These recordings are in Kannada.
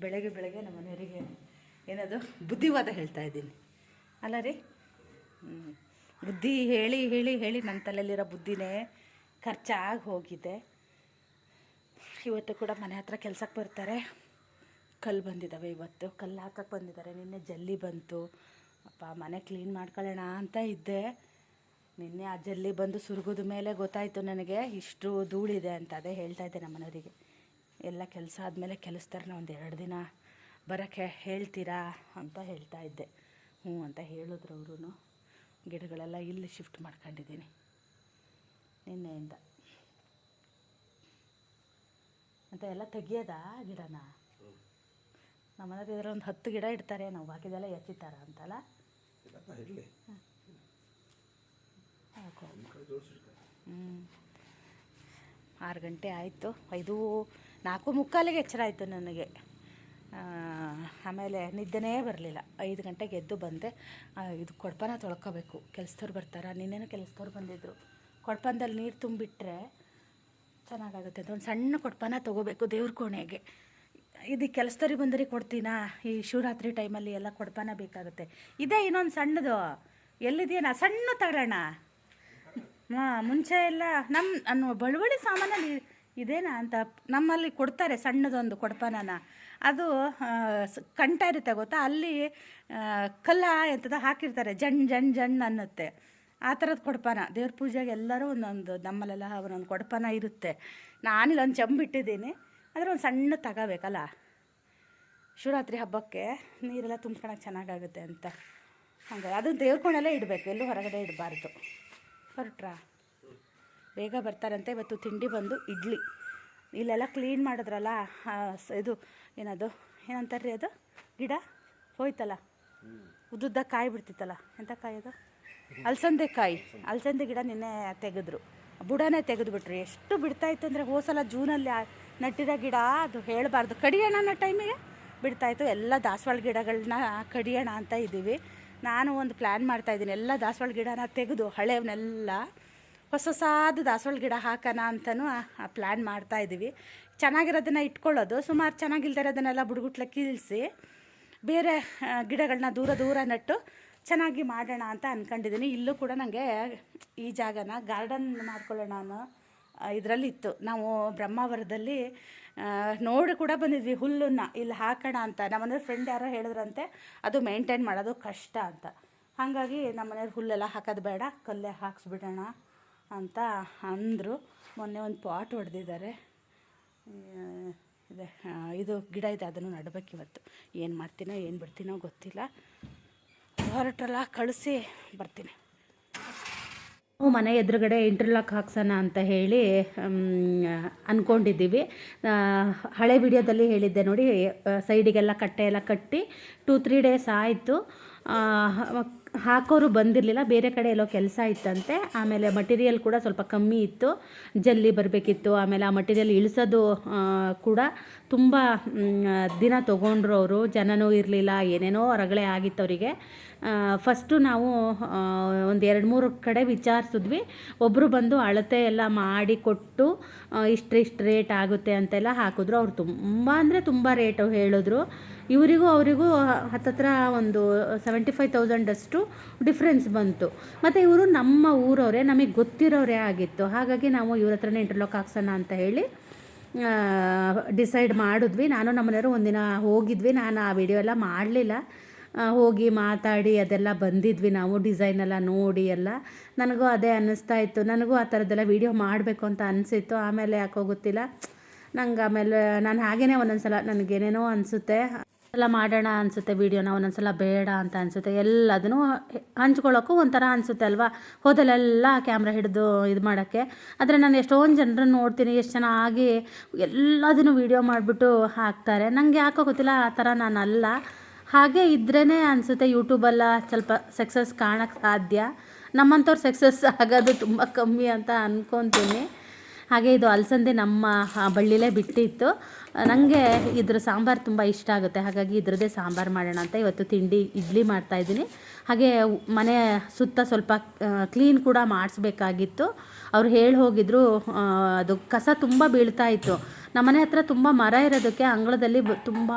ಬೆಳಗ್ಗೆ ಬೆಳಗ್ಗೆ ನಮ್ಮ ಮನೆಯವರಿಗೆ ಏನದು ಬುದ್ಧಿವಾದ ಹೇಳ್ತಾ ಇದ್ದೀನಿ ಅಲ್ಲ ರೀ. ಬುದ್ಧಿ ಹೇಳಿ ಹೇಳಿ ಹೇಳಿ ನನ್ನ ತಲೆಯಲ್ಲಿರೋ ಬುದ್ಧಿನೇ ಖರ್ಚಾಗಿ ಹೋಗಿದೆ. ಇವತ್ತು ಕೂಡ ಮನೆ ಹತ್ರ ಕೆಲ್ಸಕ್ಕೆ ಬರ್ತಾರೆ. ಕಲ್ಲು ಬಂದಿದ್ದಾವೆ, ಇವತ್ತು ಕಲ್ಲು ಹಾಕಕ್ಕೆ ಬಂದಿದ್ದಾರೆ. ನಿನ್ನೆ ಜಲ್ಲಿ ಬಂತು. ಅಪ್ಪ ಮನೆ ಕ್ಲೀನ್ ಮಾಡ್ಕೊಳ್ಳೋಣ ಅಂತ ಇದ್ದೆ. ನಿನ್ನೆ ಆ ಜಲ್ಲಿ ಬಂದು ಸುರುಗಿದ ಮೇಲೆ ಗೊತ್ತಾಯಿತು ನನಗೆ ಇಷ್ಟು ಧೂಳಿದೆ ಅಂತ. ಅದೇ ಹೇಳ್ತಾಯಿದ್ದೆ ನಮ್ಮ ಮನೆಯವರಿಗೆ, ಎಲ್ಲ ಕೆಲಸ ಆದಮೇಲೆ ಕೆಲಸ್ತಾರೆ, ಒಂದು 2 ದಿನ ಬರೋಕ್ಕೆ ಹೇಳ್ತೀರಾ ಅಂತ ಹೇಳ್ತಾ ಇದ್ದೆ. ಹ್ಞೂ ಅಂತ ಹೇಳಿದ್ರು ಅವರು. ಗಿಡಗಳೆಲ್ಲ ಇಲ್ಲಿ ಶಿಫ್ಟ್ ಮಾಡ್ಕೊಂಡಿದ್ದೀನಿ ನಿನ್ನೆಯಿಂದ. ಅಂತ ಎಲ್ಲ ತೆಗಿಯೋದಾ ಗಿಡನ? ನಮ್ಮ ಮನೆಯವ್ರು ಇದ್ರೆ ಒಂದು 10 ಗಿಡ ಇಡ್ತಾರೆ, ನಾವು ಬಾಕಿದೆಲ್ಲ ಎತ್ತಿತ್ತಾರ ಅಂತಲ್ಲ. 6 ಗಂಟೆ ಆಯಿತು. 4:45 ಎಚ್ಚರ ಆಯಿತು ನನಗೆ. ಆಮೇಲೆ ನಿದ್ದೆನೇ ಬರಲಿಲ್ಲ. 5 ಗಂಟೆಗೆ ಎದ್ದು ಬಂದೆ. ಇದು ಕೊಡಪಾನ ತೊಳ್ಕೊಬೇಕು, ಕೆಲಸದವ್ರು ಬರ್ತಾರೆ. ನಿನ್ನೆನೂ ಕೆಲಸದವ್ರು ಬಂದಿದ್ದರು. ಕೊಡಪಾನದಲ್ಲಿ ನೀರು ತುಂಬಿಟ್ರೆ ಚೆನ್ನಾಗಾಗುತ್ತೆ ಅಂತ ಒಂದು ಸಣ್ಣ ಕೊಡಪಾನ ತೊಗೋಬೇಕು ದೇವ್ರ ಕೋಣೆಗೆ. ಇದು ಕೆಲಸದವ್ರಿಗೆ ಬಂದರಿಗೆ ಕೊಡ್ತೀನಾ? ಈ ಶಿವರಾತ್ರಿ ಟೈಮಲ್ಲಿ ಎಲ್ಲ ಕೊಡಪಾನ ಬೇಕಾಗುತ್ತೆ. ಇದೇ ಇನ್ನೊಂದು ಸಣ್ಣದು ಎಲ್ಲಿದೆಯಾ? ಸಣ್ಣ ತಗೊಳ್ಳೋಣ. ಮುಂಚೆ ಎಲ್ಲ ನಮ್ಮ ಬಳುವಳಿ ಸಾಮಾನಲ್ಲಿ ಇದೇನಾ ಅಂತ ನಮ್ಮಲ್ಲಿ ಕೊಡ್ತಾರೆ ಸಣ್ಣದೊಂದು ಕೊಡಪಾನನ. ಅದು ಕಂಠ ಇರುತ್ತೆ ಗೊತ್ತಾ, ಅಲ್ಲಿ ಕಲ್ಲ ಎಂಥದ್ದು ಹಾಕಿರ್ತಾರೆ, ಜಣ್ ಅನ್ನುತ್ತೆ. ಆ ಥರದ್ದು ಕೊಡಪಾನ ದೇವ್ರ ಪೂಜೆಗೆ ಎಲ್ಲರೂ ಒಂದೊಂದು, ನಮ್ಮಲ್ಲೆಲ್ಲ ಒಂದೊಂದು ಕೊಡಪಾನ ಇರುತ್ತೆ. ನಾನಿಲ್ಲೊಂದು ಚೆಂಬಿಟ್ಟಿದ್ದೀನಿ, ಆದರೆ ಒಂದು ಸಣ್ಣ ತಗೋಬೇಕಲ್ಲ ಶಿವರಾತ್ರಿ ಹಬ್ಬಕ್ಕೆ ನೀರೆಲ್ಲ ತುಂಬ್ಕೊಳಕ್ಕೆ ಚೆನ್ನಾಗಾಗುತ್ತೆ ಅಂತ. ಹಾಗೆ ಅದು ದೇವ್ರ ಕೋಣೆಲ್ಲೇ ಇಡಬೇಕು, ಎಲ್ಲೂ ಹೊರಗಡೆ ಇಡಬಾರ್ದು. ಹೊರಟ್ರಾ? ಬೇಗ ಬರ್ತಾರಂತೆ. ಇವತ್ತು ತಿಂಡಿ ಬಂದು ಇಡ್ಲಿ. ಇಲ್ಲೆಲ್ಲ ಕ್ಲೀನ್ ಮಾಡಿದ್ರಲ್ಲ, ಇದು ಏನಂತಾರೆ ರೀ ಅದು ಗಿಡ ಹೋಯ್ತಲ್ಲ, ಉದ್ದುದ್ದ ಕಾಯಿ ಬಿಡ್ತಿತ್ತಲ್ಲ, ಎಂಥ ಕಾಯಿ ಅದು? ಅಲಸಂದೆ ಕಾಯಿ. ಅಲಸಂದೆ ಗಿಡ ನಿನ್ನೆ ತೆಗೆದ್ರು, ಬುಡನೇ ತೆಗೆದುಬಿಟ್ರಿ. ಎಷ್ಟು ಬಿಡ್ತಾಯಿತ್ತು ಅಂದರೆ, ಹೋಸಲ ಜೂನಲ್ಲಿ ನಟ್ಟಿರೋ ಗಿಡ ಅದು ಹೇಳಬಾರ್ದು, ಕಡಿಯೋಣ ಅನ್ನೋ ಟೈಮಿಗೆ ಬಿಡ್ತಾಯಿತ್ತು. ಎಲ್ಲ ದಾಸವಾಳ ಗಿಡಗಳನ್ನ ಕಡಿಯೋಣ ಅಂತ ಇದ್ದೀವಿ. ನಾನು ಒಂದು ಪ್ಲ್ಯಾನ್ ಮಾಡ್ತಾಯಿದ್ದೀನಿ, ಎಲ್ಲ ದಾಸವಾಳ ಗಿಡನ ತೆಗೆದು ಹಳೆಯವನ್ನೆಲ್ಲ ಹೊಸದು ದಾಸವಾಳ ಗಿಡ ಹಾಕೋಣ ಅಂತಲೂ ಪ್ಲ್ಯಾನ್ ಮಾಡ್ತಾಯಿದ್ದೀವಿ. ಚೆನ್ನಾಗಿರೋದನ್ನು ಇಟ್ಕೊಳ್ಳೋದು, ಸುಮಾರು ಚೆನ್ನಾಗಿಲ್ದಿರೋದನ್ನೆಲ್ಲ ಬುಡಗುಟ್ಲ ಕೀಳಿಸಿ ಬೇರೆ ಗಿಡಗಳನ್ನ ದೂರ ನೆಟ್ಟು ಚೆನ್ನಾಗಿ ಮಾಡೋಣ ಅಂತ ಅಂದ್ಕೊಂಡಿದ್ದೀನಿ. ಇಲ್ಲೂ ಕೂಡ ನನಗೆ ಈ ಜಾಗನ ಗಾರ್ಡನ್ ಮಾಡ್ಕೊಳ್ಳೋಣ ಅನ್ನೋ ಇದರಲ್ಲಿ ಇತ್ತು. ನಾವು ಬ್ರಹ್ಮಾವರದಲ್ಲಿ ನೋಡಿ ಕೂಡ ಬಂದಿದ್ವಿ, ಹುಲ್ಲನ್ನು ಇಲ್ಲಿ ಹಾಕೋಣ ಅಂತ. ನಮ್ಮನೆಯವ್ರ ಫ್ರೆಂಡ್ ಯಾರೋ ಹೇಳಿದ್ರಂತೆ ಅದು ಮೇಂಟೈನ್ ಮಾಡೋದು ಕಷ್ಟ ಅಂತ. ಹಾಗಾಗಿ ನಮ್ಮನೆಯವ್ರು ಹುಲ್ಲೆಲ್ಲ ಹಾಕೋದು ಬೇಡ, ಕಲ್ಲೇ ಹಾಕ್ಸ್ಬಿಡೋಣ ಅಂತ ಅಂದರು. ಮೊನ್ನೆ ಒಂದು ಪಾಟ್ ಹೊಡೆದಿದ್ದಾರೆ. ಇದೆ ಇದು ಗಿಡ ಇದೆ, ಅದನ್ನು ನಡಬೇಕು ಇವತ್ತು. ಏನು ಮಾಡ್ತೀನೋ ಏನು ಬಿಡ್ತೀನೋ ಗೊತ್ತಿಲ್ಲ. ಹೊರಟ್ರಲ್ಲ ಕಳಿಸಿ ಬರ್ತೀನಿ. ಮನೆ ಎದುರುಗಡೆ ಇಂಟರ್ಲಾಕ್ ಹಾಕ್ಸೋಣ ಅಂತ ಹೇಳಿ ಅಂದ್ಕೊಂಡಿದ್ದೀವಿ. ಹಳೆ ವಿಡಿಯೋದಲ್ಲಿ ಹೇಳಿದ್ದೆ ನೋಡಿ, ಸೈಡಿಗೆಲ್ಲ ಕಟ್ಟೆ ಎಲ್ಲ ಕಟ್ಟಿ 2-3 ಡೇಸ್ ಆಯಿತು. ಹಾಕೋರು ಬಂದಿರಲಿಲ್ಲ, ಬೇರೆ ಕಡೆ ಎಲ್ಲೋ ಕೆಲಸ ಇತ್ತಂತೆ. ಆಮೇಲೆ ಮಟೀರಿಯಲ್ ಕೂಡ ಸ್ವಲ್ಪ ಕಮ್ಮಿ ಇತ್ತು, ಜಲ್ಲಿ ಬರಬೇಕಿತ್ತು. ಆಮೇಲೆ ಆ ಮಟೀರಿಯಲ್ ಇಳಿಸೋದು ಕೂಡ ತುಂಬ ದಿನ ತೊಗೊಂಡ್ರು ಅವರು. ಜನನೂ ಇರಲಿಲ್ಲ, ಏನೇನೋ ರಗಳೆ ಆಗಿತ್ತು ಅವರಿಗೆ. ಫಸ್ಟು ನಾವು ಒಂದು 2-3 ಕಡೆ ವಿಚಾರಿಸಿದ್ವಿ. ಒಬ್ಬರು ಬಂದು ಅಳತೆ ಎಲ್ಲ ಮಾಡಿ ಕೊಟ್ಟು ಇಷ್ಟು ರೇಟ್ ಆಗುತ್ತೆ ಅಂತೆಲ್ಲ ಹಾಕಿದ್ರು. ಅವ್ರು ತುಂಬ ಅಂದರೆ ತುಂಬ ರೇಟು ಹೇಳಿದ್ರು. ಇವರಿಗೂ ಅವರಿಗೂ ಹತ್ತತ್ರ ಒಂದು 75,000 ಅಷ್ಟು ಡಿಫ್ರೆನ್ಸ್ ಬಂತು. ಮತ್ತು ಇವರು ನಮ್ಮ ಊರವರೇ, ನಮಗೆ ಗೊತ್ತಿರೋರೇ ಆಗಿತ್ತು. ಹಾಗಾಗಿ ನಾವು ಇವ್ರ ಹತ್ರನೇ ಇಂಟರ್ಲಾಕ್ ಹಾಕ್ಸೋಣ ಅಂತ ಹೇಳಿ ಡಿಸೈಡ್ ಮಾಡಿದ್ವಿ. ನಾನು ನಮ್ಮ ಮನೆಯವರು ಒಂದಿನ ಹೋಗಿದ್ವಿ. ನಾನು ಆ ವಿಡಿಯೋ ಎಲ್ಲ ಮಾಡಲಿಲ್ಲ. ಹೋಗಿ ಮಾತಾಡಿ ಅದೆಲ್ಲ ಬಂದಿದ್ವಿ ನಾವು, ಡಿಸೈನೆಲ್ಲ ನೋಡಿ ಎಲ್ಲ. ನನಗೂ ಅದೇ ಅನ್ನಿಸ್ತಾ ಇತ್ತು, ನನಗೂ ಆ ಥರದ್ದೆಲ್ಲ ವೀಡಿಯೋ ಮಾಡಬೇಕು ಅಂತ ಅನಿಸಿತ್ತು. ಆಮೇಲೆ ಯಾಕೋ ಗೊತ್ತಿಲ್ಲ ನಂಗೆ. ಆಮೇಲೆ ನಾನು ಹಾಗೇ ಒಂದೊಂದ್ಸಲ ನನಗೇನೇನೋ ಅನಿಸುತ್ತೆ, ಎಲ್ಲ ಮಾಡೋಣ ಅನಿಸುತ್ತೆ ವೀಡಿಯೋನ, ಒಂದೊಂದ್ಸಲ ಬೇಡ ಅಂತ ಅನಿಸುತ್ತೆ. ಎಲ್ಲದನ್ನು ಹಂಚ್ಕೊಳ್ಳೋಕ್ಕೂ ಒಂಥರ ಅನಿಸುತ್ತೆ ಅಲ್ವಾ, ಹೋದಲೆಲ್ಲ ಕ್ಯಾಮ್ರಾ ಹಿಡಿದು ಇದು ಮಾಡೋಕ್ಕೆ. ಆದರೆ ನಾನು ಎಷ್ಟೊಂದು ಜನರನ್ನು ನೋಡ್ತೀನಿ, ಎಷ್ಟು ಚೆನ್ನಾಗಿ ಎಲ್ಲದನ್ನು ವೀಡಿಯೋ ಮಾಡಿಬಿಟ್ಟು ಹಾಕ್ತಾರೆ. ನನಗೆ ಯಾಕೋ ಗೊತ್ತಿಲ್ಲ, ಆ ಥರ ನಾನಲ್ಲ. ಹಾಗೆ ಇದ್ರೇ ಅನಿಸುತ್ತೆ ಯೂಟ್ಯೂಬೆಲ್ಲ ಸ್ವಲ್ಪ ಸಕ್ಸಸ್ ಕಾಣೋಕ್ಕೆ ಸಾಧ್ಯ. ನಮ್ಮಂಥವ್ರು ಸಕ್ಸಸ್ ಆಗೋದು ತುಂಬ ಕಮ್ಮಿ ಅಂತ ಅಂದ್ಕೊತೀನಿ. ಹಾಗೆ ಇದು ಅಲಸಂದೆ ನಮ್ಮ ಬಳ್ಳಿಲೇ ಬಿಟ್ಟಿತ್ತು. ನನಗೆ ಇದ್ರ ಸಾಂಬಾರು ತುಂಬ ಇಷ್ಟ ಆಗುತ್ತೆ. ಹಾಗಾಗಿ ಇದ್ರದ್ದೇ ಸಾಂಬಾರು ಮಾಡೋಣ ಅಂತ ಇವತ್ತು ತಿಂಡಿ ಇಡ್ಲಿ ಮಾಡ್ತಾಯಿದ್ದೀನಿ. ಹಾಗೆ ಮನೆ ಸುತ್ತ ಸ್ವಲ್ಪ ಕ್ಲೀನ್ ಕೂಡ ಮಾಡಿಸ್ಬೇಕಾಗಿತ್ತು. ಅವ್ರು ಹೇಳಿ ಹೋಗಿದ್ರು, ಅದು ಕಸ ತುಂಬ ಬೀಳ್ತಾ ಇತ್ತು. ನಮ್ಮನೆ ಹತ್ರ ತುಂಬ ಮರ ಇರೋದಕ್ಕೆ ಅಂಗಳದಲ್ಲಿ ತುಂಬ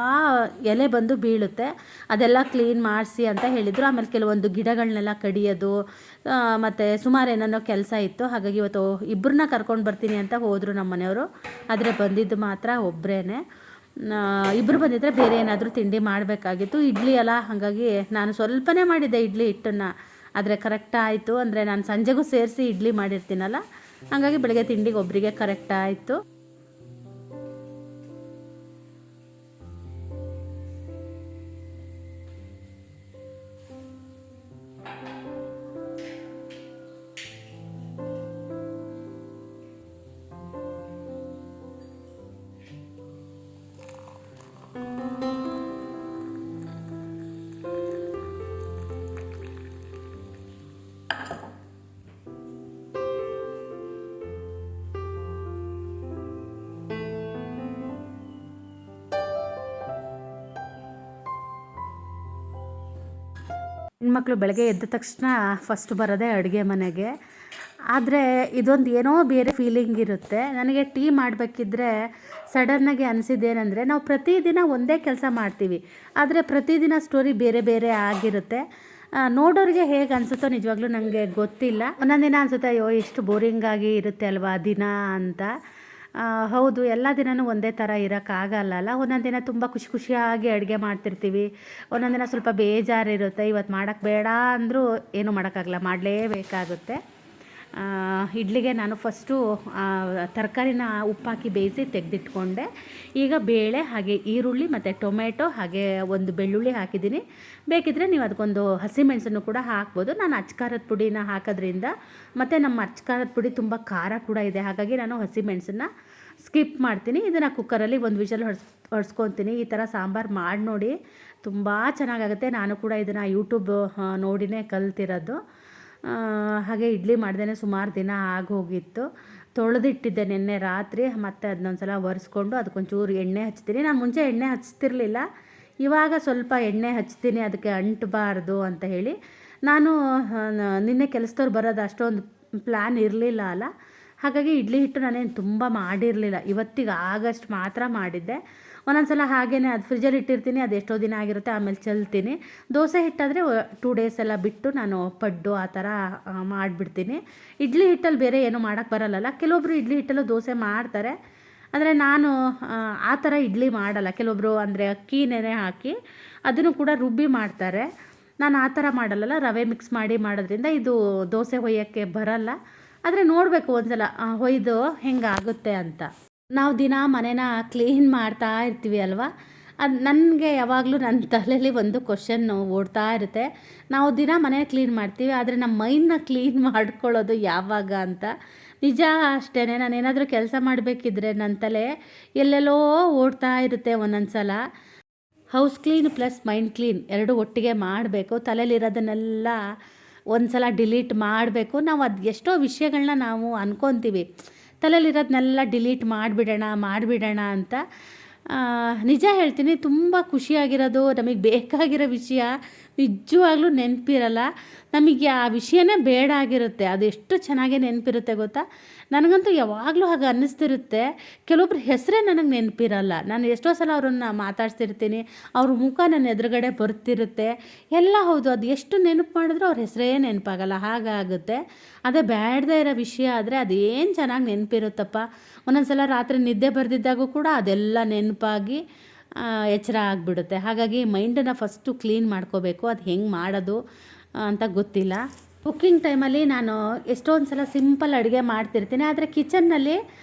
ಎಲೆ ಬಂದು ಬೀಳುತ್ತೆ, ಅದೆಲ್ಲ ಕ್ಲೀನ್ ಮಾಡಿಸಿ ಅಂತ ಹೇಳಿದರು. ಆಮೇಲೆ ಕೆಲವೊಂದು ಗಿಡಗಳನ್ನೆಲ್ಲ ಕಡಿಯೋದು ಮತ್ತು ಸುಮಾರು ಏನೇನೋ ಕೆಲಸ ಇತ್ತು. ಹಾಗಾಗಿ ಇವತ್ತು ಇಬ್ಬರನ್ನ ಕರ್ಕೊಂಡು ಬರ್ತೀನಿ ಅಂತ ಹೋದರು ನಮ್ಮ ಮನೆಯವರು. ಆದರೆ ಬಂದಿದ್ದು ಮಾತ್ರ ಒಬ್ಬರೇ. ಇಬ್ಬರು ಬಂದಿದ್ದರೆ ಬೇರೆ ಏನಾದರೂ ತಿಂಡಿ ಮಾಡಬೇಕಾಗಿತ್ತು. ಇಡ್ಲಿ ಅಲ್ಲ, ಹಾಗಾಗಿ ನಾನು ಸ್ವಲ್ಪನೇ ಮಾಡಿದ್ದೆ ಇಡ್ಲಿ ಹಿಟ್ಟನ್ನು. ಆದರೆ ಕರೆಕ್ಟ್ ಆಯಿತು. ಅಂದರೆ ನಾನು ಸಂಜೆಗೂ ಸೇರಿಸಿ ಇಡ್ಲಿ ಮಾಡಿರ್ತೀನಲ್ಲ, ಹಾಗಾಗಿ ಬೆಳಗ್ಗೆ ತಿಂಡಿಗೆ ಒಬ್ಬರಿಗೆ ಕರೆಕ್ಟ್ ಆಯಿತು. ಹೆಣ್ಮಕ್ಳು ಬೆಳಗ್ಗೆ ಎದ್ದ ತಕ್ಷಣ ಫಸ್ಟ್ ಬರೋದೇ ಅಡುಗೆ ಮನೆಗೆ. ಆದರೆ ಇದೊಂದು ಏನೋ ಬೇರೆ ಫೀಲಿಂಗ್ ಇರುತ್ತೆ. ನನಗೆ ಟೀ ಮಾಡಬೇಕಿದ್ರೆ ಸಡನ್ನಾಗಿ ಅನಿಸಿದ್ದೇನೆಂದರೆ, ನಾವು ಪ್ರತಿದಿನ ಒಂದೇ ಕೆಲಸ ಮಾಡ್ತೀವಿ, ಆದರೆ ಪ್ರತಿದಿನ ಸ್ಟೋರಿ ಬೇರೆ ಬೇರೆ ಆಗಿರುತ್ತೆ. ನೋಡೋರಿಗೆ ಹೇಗೆ ಅನಿಸುತ್ತೋ ನಿಜವಾಗ್ಲೂ ನನಗೆ ಗೊತ್ತಿಲ್ಲ. ಒಂದೊಂದು ದಿನ ಅನಿಸುತ್ತೆ, ಅಯ್ಯೋ ಎಷ್ಟು ಬೋರಿಂಗಾಗಿ ಇರುತ್ತೆ ಅಲ್ವಾ ದಿನ ಅಂತ. ಹೌದು, ಎಲ್ಲ ದಿನವೂ ಒಂದೇ ಥರ ಇರೋಕ್ಕಾಗಲ್ಲ. ಒಂದೊಂದು ದಿನ ತುಂಬ ಖುಷಿಯಾಗಿ ಅಡುಗೆ ಮಾಡ್ತಿರ್ತೀವಿ, ಒಂದೊಂದು ದಿನ ಸ್ವಲ್ಪ ಬೇಜಾರಿರುತ್ತೆ. ಇವತ್ತು ಮಾಡೋಕ್ಕೆ ಬೇಡ ಅಂದರೂ ಏನೂ ಮಾಡೋಕ್ಕಾಗಲ್ಲ, ಮಾಡಲೇಬೇಕಾಗುತ್ತೆ. ಇಡ್ಲಿಗೆ ನಾನು ಫಸ್ಟು ತರಕಾರಿನ ಉಪ್ಪಾಕಿ ಬೇಯಿಸಿ ತೆಗೆದಿಟ್ಕೊಂಡೆ. ಈಗ ಬೇಳೆ ಹಾಗೆ ಈರುಳ್ಳಿ ಮತ್ತು ಟೊಮೆಟೊ ಹಾಗೆ ಒಂದು ಬೆಳ್ಳುಳ್ಳಿ ಹಾಕಿದ್ದೀನಿ. ಬೇಕಿದ್ದರೆ ನೀವು ಅದಕ್ಕೊಂದು ಹಸಿಮೆಣಸನ್ನು ಕೂಡ ಹಾಕ್ಬೋದು. ನಾನು ಅಚ್ಕಾರದ ಪುಡಿನ ಹಾಕೋದ್ರಿಂದ ಮತ್ತು ನಮ್ಮ ಅಚ್ಕಾರದ ಪುಡಿ ತುಂಬ ಖಾರ ಕೂಡ ಇದೆ, ಹಾಗಾಗಿ ನಾನು ಹಸಿಮೆಣಸನ್ನು ಸ್ಕಿಪ್ ಮಾಡ್ತೀನಿ. ಇದನ್ನು ಕುಕ್ಕರಲ್ಲಿ ಒಂದು ವಿಷಲ್ ಹೊಡ್ಸ್ಕೊತೀನಿ. ಈ ಥರ ಸಾಂಬಾರು ಮಾಡಿ ನೋಡಿ, ತುಂಬ ಚೆನ್ನಾಗಾಗುತ್ತೆ. ನಾನು ಕೂಡ ಇದನ್ನು ಯೂಟ್ಯೂಬ್ ನೋಡಿನೇ ಕಲ್ತಿರೋದು. ಹಾಗೆ ಇಡ್ಲಿ ಮಾಡ್ದೇ ಸುಮಾರು ದಿನ ಆಗೋಗಿತ್ತು. ತೊಳೆದಿಟ್ಟಿದ್ದೆ ನಿನ್ನೆ ರಾತ್ರಿ, ಮತ್ತು ಅದನ್ನೊಂದು ಸಲ ಒರೆಸ್ಕೊಂಡು ಅದಕ್ಕೊಂಚೂರು ಎಣ್ಣೆ ಹಚ್ತೀನಿ. ನಾನು ಮುಂಚೆ ಎಣ್ಣೆ ಹಚ್ತಿರ್ಲಿಲ್ಲ, ಇವಾಗ ಸ್ವಲ್ಪ ಎಣ್ಣೆ ಹಚ್ತೀನಿ ಅದಕ್ಕೆ ಅಂಟಬಾರ್ದು ಅಂತ ಹೇಳಿ. ನಾನು ನಿನ್ನೆ ಕೆಲಸದವ್ರು ಬರೋದು ಅಷ್ಟೊಂದು ಪ್ಲ್ಯಾನ್ ಇರಲಿಲ್ಲ ಅಲ್ಲ, ಹಾಗಾಗಿ ಇಡ್ಲಿ ಹಿಟ್ಟು ನಾನೇನು ತುಂಬ ಮಾಡಿರಲಿಲ್ಲ. ಇವತ್ತಿಗೆ ಆಗಸ್ಟ್ ಮಾತ್ರ ಮಾಡಿದ್ದೆ. ಒಂದೊಂದು ಸಲ ಹಾಗೇ ಅದು ಫ್ರಿಜ್ಜಲ್ಲಿ ಇಟ್ಟಿರ್ತೀನಿ, ಅದು ಎಷ್ಟೋ ದಿನ ಆಗಿರುತ್ತೆ, ಆಮೇಲೆ ಚೆಲ್ತೀನಿ. ದೋಸೆ ಹಿಟ್ಟಾದರೆ 2 ಡೇಸ್ ಎಲ್ಲ ಬಿಟ್ಟು ನಾನು ಪಡ್ಡು ಆ ಥರ ಮಾಡಿಬಿಡ್ತೀನಿ. ಇಡ್ಲಿ ಹಿಟ್ಟಲ್ಲಿ ಬೇರೆ ಏನೂ ಮಾಡೋಕ್ಕೆ ಬರಲ್ಲಲ್ಲ. ಕೆಲವೊಬ್ಬರು ಇಡ್ಲಿ ಹಿಟ್ಟಲ್ಲೂ ದೋಸೆ ಮಾಡ್ತಾರೆ, ಆದರೆ ನಾನು ಆ ಥರ ಇಡ್ಲಿ ಮಾಡಲ್ಲ. ಕೆಲವೊಬ್ಬರು ಅಂದರೆ ಅಕ್ಕಿ ನೆನೆ ಹಾಕಿ ಅದನ್ನು ಕೂಡ ರುಬ್ಬಿ ಮಾಡ್ತಾರೆ. ನಾನು ಆ ಥರ ಮಾಡಲ್ಲ, ರವೆ ಮಿಕ್ಸ್ ಮಾಡಿ ಮಾಡೋದ್ರಿಂದ ಇದು ದೋಸೆ ಹೊಯ್ಯೋಕ್ಕೆ ಬರಲ್ಲ. ಆದರೆ ನೋಡಬೇಕು ಒಂದು ಸಲ ಹೊಯ್ದು ಹೆಂಗಾಗುತ್ತೆ ಅಂತ. ನಾವು ದಿನ ಮನೇನ ಕ್ಲೀನ್ ಮಾಡ್ತಾ ಇರ್ತೀವಿ ಅಲ್ವಾ, ಅದು ನನಗೆ ಯಾವಾಗಲೂ ನನ್ನ ತಲೆಯಲ್ಲಿ ಒಂದು ಕ್ವಶನ್ ಓಡ್ತಾ ಇರುತ್ತೆ. ನಾವು ದಿನ ಮನೆ ಕ್ಲೀನ್ ಮಾಡ್ತೀವಿ, ಆದರೆ ನಮ್ಮ ಮೈಂಡನ್ನ ಕ್ಲೀನ್ ಮಾಡ್ಕೊಳ್ಳೋದು ಯಾವಾಗ ಅಂತ. ನಿಜ ಅಷ್ಟೇ, ನಾನೇನಾದರೂ ಕೆಲಸ ಮಾಡಬೇಕಿದ್ರೆ ನನ್ನ ತಲೆ ಎಲ್ಲೆಲ್ಲೋ ಓಡ್ತಾ ಇರುತ್ತೆ. ಒಂದೊಂದು ಸಲ house clean plus mind clean ಎರಡೂ ಒಟ್ಟಿಗೆ ಮಾಡಬೇಕು. ತಲೆಯಲ್ಲಿರೋದನ್ನೆಲ್ಲ ಒಂದು ಸಲ ಡಿಲೀಟ್ ಮಾಡಬೇಕು. ನಾವು ಅದು ಎಷ್ಟೋ ವಿಷಯಗಳನ್ನ ನಾವು ಅಂದ್ಕೊತೀವಿ, ತಲೆಯಲ್ಲಿರೋದನ್ನೆಲ್ಲ ಡಿಲೀಟ್ ಮಾಡಿಬಿಡೋಣ ಅಂತ. ನಿಜ ಹೇಳ್ತೀನಿ, ತುಂಬ ಖುಷಿಯಾಗಿರೋದು, ನಮಗೆ ಬೇಕಾಗಿರೋ ವಿಷಯ ನಿಜವಾಗ್ಲೂ ನೆನಪಿರಲ್ಲ. ನಮಗೆ ಆ ವಿಷಯನೇ ಬೇಡ ಆಗಿರುತ್ತೆ, ಅದು ಎಷ್ಟು ಚೆನ್ನಾಗೇ ನೆನಪಿರುತ್ತೆ ಗೊತ್ತಾ. ನನಗಂತೂ ಯಾವಾಗಲೂ ಹಾಗೆ ಅನ್ನಿಸ್ತಿರುತ್ತೆ. ಕೆಲವೊಬ್ರ ಹೆಸರೇ ನನಗೆ ನೆನಪಿರಲ್ಲ. ನಾನು ಎಷ್ಟೋ ಸಲ ಅವ್ರನ್ನ ಮಾತಾಡ್ತಿರ್ತೀನಿ, ಅವ್ರ ಮುಖ ನನ್ನ ಎದುರುಗಡೆ ಬರ್ತಿರುತ್ತೆ ಎಲ್ಲ. ಹೌದು, ಅದು ಎಷ್ಟು ನೆನಪು ಮಾಡಿದ್ರೂ ಅವ್ರ ಹೆಸರೇ ನೆನಪಾಗಲ್ಲ, ಹಾಗಾಗುತ್ತೆ. ಅದೇ ಬೇಡದೇ ಇರೋ ವಿಷಯ ಆದರೆ ಅದೇನು ಚೆನ್ನಾಗಿ ನೆನಪಿರುತ್ತಪ್ಪ. ಒಂದೊಂದು ಸಲ ರಾತ್ರಿ ನಿದ್ದೆ ಬರೆದಿದ್ದಾಗೂ ಕೂಡ ಅದೆಲ್ಲ ನೆನಪಾಗಿ ಎಚ್ಚರ ಆಗಿಬಿಡುತ್ತೆ. ಹಾಗಾಗಿ ಮೈಂಡನ್ನು ಫಸ್ಟು ಕ್ಲೀನ್ ಮಾಡ್ಕೋಬೇಕು. ಅದು ಹೆಂಗೆ ಮಾಡೋದು ಅಂತ ಗೊತ್ತಿಲ್ಲ. ಕುಕ್ಕಿಂಗ್ ಟೈಮಲ್ಲಿ ನಾನು ಎಷ್ಟೊಂದು ಸಲ ಸಿಂಪಲ್ ಅಡುಗೆ ಮಾಡ್ತಿರ್ತೀನಿ, ಆದರೆ ಕಿಚನ್ನಲ್ಲಿ